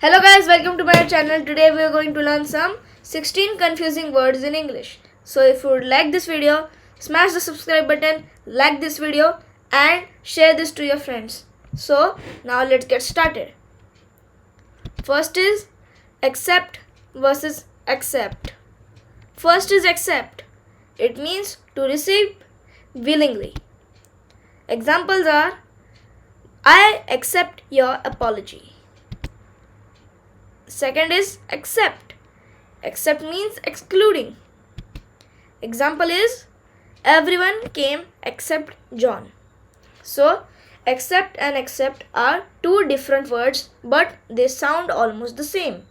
Hello guys, welcome to my channel. Today we are going to learn some 16 confusing words in English. So if you would like this video, smash the subscribe button, like this video and share this to your friends. So now let's get started. First is accept versus accept. First is accept. It means to receive willingly. Examples are I accept your apology. Second is accept. Accept means excluding. Example is everyone came except John. So accept and accept are two different words, but they sound almost the same.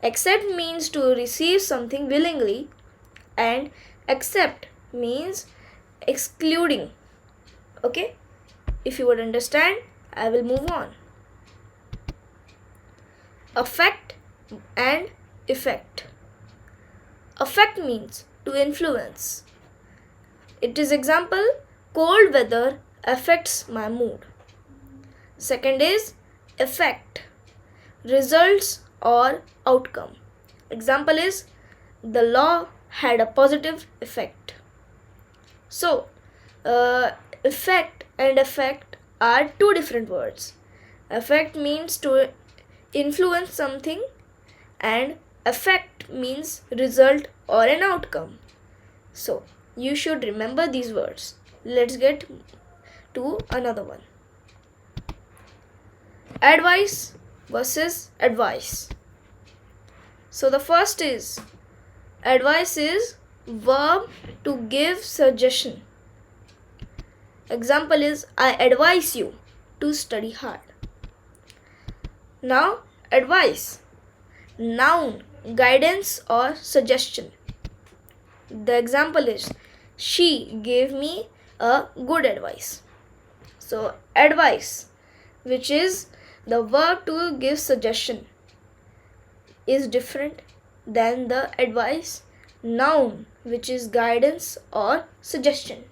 Accept means to receive something willingly and accept means excluding. Okay? If you would understand, I will move on. Affect and effect. Affect means to influence. It is example, cold weather affects my mood. Second is effect, results or outcome. Example is the law had a positive effect. So effect and effect are two different words. Effect means to influence something and effect means result or an outcome. So you should remember these words. Let's get to another one. Advice versus advice. So the first is advice is verb to give suggestion. Example is I advise you to study hard. Now advice, noun, guidance or suggestion. The example is she gave me a good advice. So advice, which is the verb to give suggestion, is different than the advice, noun, which is guidance or suggestion.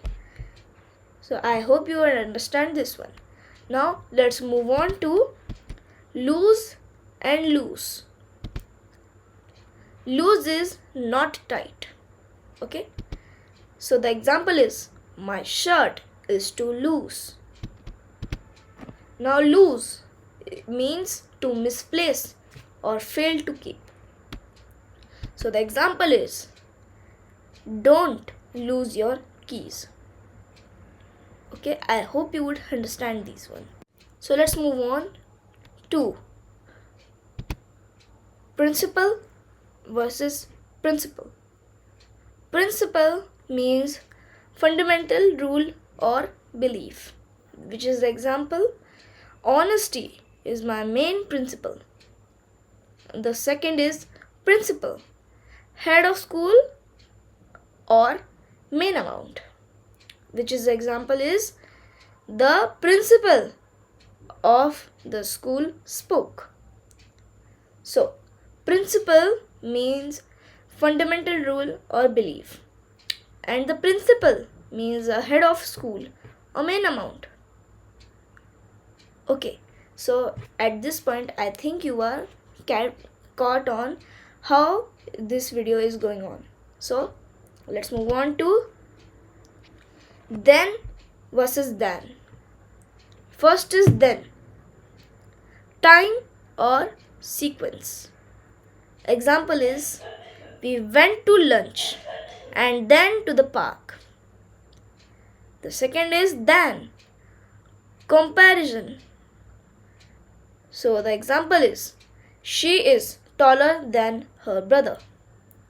So I hope you will understand this one. Now let's move on to loose and loose. Loose is not tight. Okay? So the example is my shirt is too loose. Now loose means to misplace or fail to keep. So the example is don't lose your keys. Okay, I hope you would understand these one. So let's move on to principle versus principle. Principle means fundamental rule or belief, which is the example honesty is my main principle. The second is principal, head of school or main amount, which is the example is the principal of the school spoke. So principle means fundamental rule or belief and the principal means a head of school or main amount. Okay, so at this point I think you are caught on how this video is going on. So let's move on to then versus than. First is then, time or sequence. Example is we went to lunch and then to the park. The second is than, comparison. So the example is she is taller than her brother.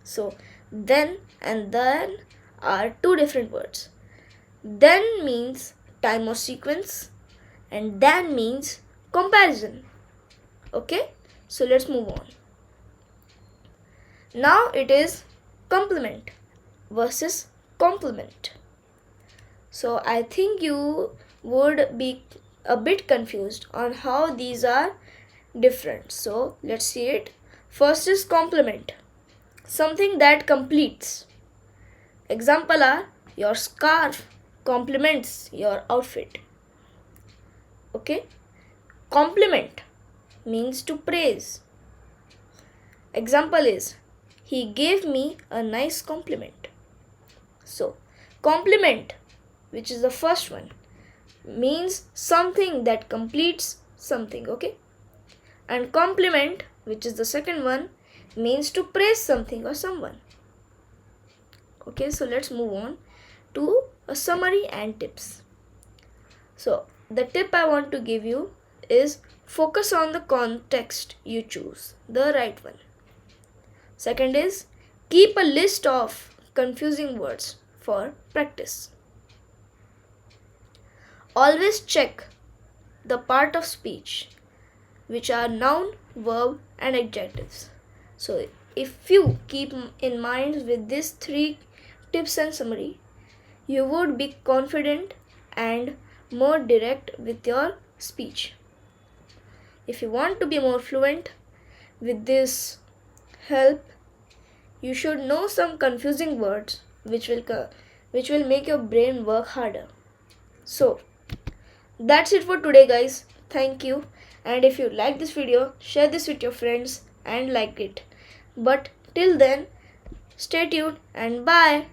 So then and then are two different words. Then means time or sequence and than means comparison. Okay, so let's move on. Now it is complement versus complement. So I think you would be a bit confused on how these are different. So let's see it. First is complement, something that completes. Example are your scarf complements your outfit. Okay, compliment means to praise. Example is, he gave me a nice compliment. So, compliment, which is the first one, means something that completes something, okay? And compliment, which is the second one, means to praise something or someone. Okay, so let's move on to a summary and tips. So, the tip I want to give you is focus on the context you choose, the right one. Second is keep a list of confusing words for practice. Always check the part of speech which are noun, verb, and adjectives. So, if you keep in mind with these 3 tips and summary, you would be confident and more direct with your speech. If you want to be more fluent with this help, you should know some confusing words which will make your brain work harder. So, that's it for today, guys. Thank you. And if you like this video, share this with your friends and like it. But till then, stay tuned and bye.